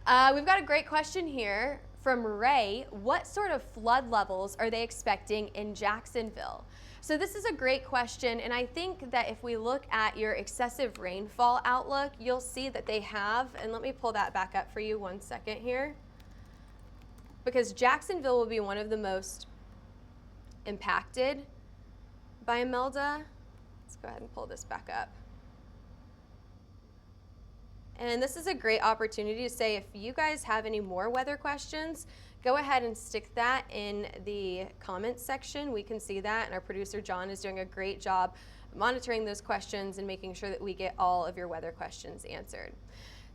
We've got a great question here from Ray. What sort of flood levels are they expecting in Jacksonville? So this is a great question, and I think that if we look at your excessive rainfall outlook, you'll see that they have, and let me pull that back up for you 1 second here, because Jacksonville will be one of the most impacted by Imelda. Let's go ahead and pull this back up. And this is a great opportunity to say, if you guys have any more weather questions, go ahead and stick that in the comments section. We can see that, and our producer John is doing a great job monitoring those questions and making sure that we get all of your weather questions answered.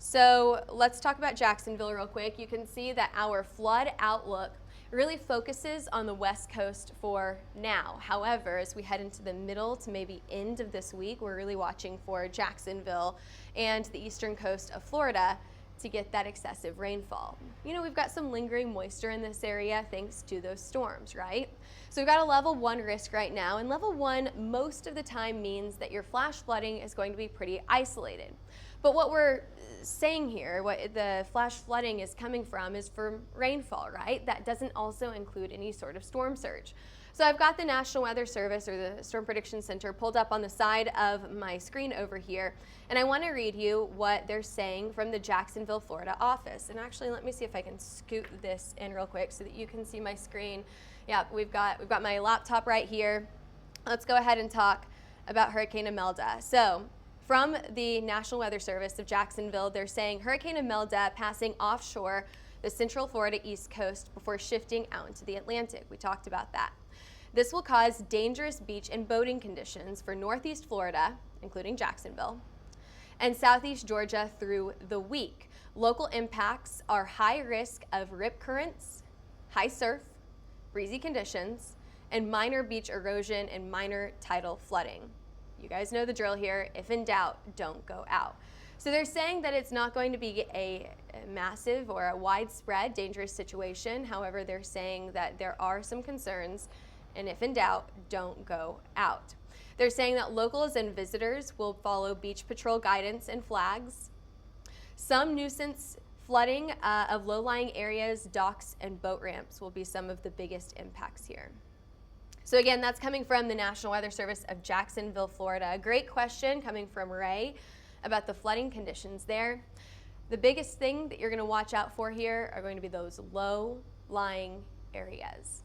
So let's talk about Jacksonville real quick. You can see that our flood outlook really focuses on the west coast for now. However, as we head into the middle to maybe end of this week, we're really watching for Jacksonville and the eastern coast of Florida to get that excessive rainfall. You know, we've got some lingering moisture in this area thanks to those storms, right? So we've got a level 1 risk right now, and level 1 most of the time means that your flash flooding is going to be pretty isolated. But what we're saying here, what the flash flooding is coming from, is from rainfall, right? That doesn't also include any sort of storm surge. So I've got the National Weather Service, or the Storm Prediction Center, pulled up on the side of my screen over here, and I want to read you what they're saying from the Jacksonville, Florida office. And actually, let me see if I can scoot this in real quick so that you can see my screen. Yeah, we've got my laptop right here. Let's go ahead and talk about Hurricane Imelda. So from the National Weather Service of Jacksonville, they're saying Hurricane Imelda passing offshore the central Florida east coast before shifting out into the Atlantic. We talked about that. This will cause dangerous beach and boating conditions for northeast Florida, including Jacksonville, and southeast Georgia through the week. Local impacts are high risk of rip currents, high surf, breezy conditions, and minor beach erosion and minor tidal flooding. You guys know the drill here. If in doubt, don't go out. So they're saying that it's not going to be a massive or a widespread dangerous situation. However, they're saying that there are some concerns, and if in doubt, don't go out. They're saying that locals and visitors will follow beach patrol guidance and flags. Some nuisance flooding of low-lying areas, docks, and boat ramps will be some of the biggest impacts here. So again, that's coming from the National Weather Service of Jacksonville, Florida. A great question coming from Ray about the flooding conditions there. The biggest thing that you're going to watch out for here are going to be those low-lying areas.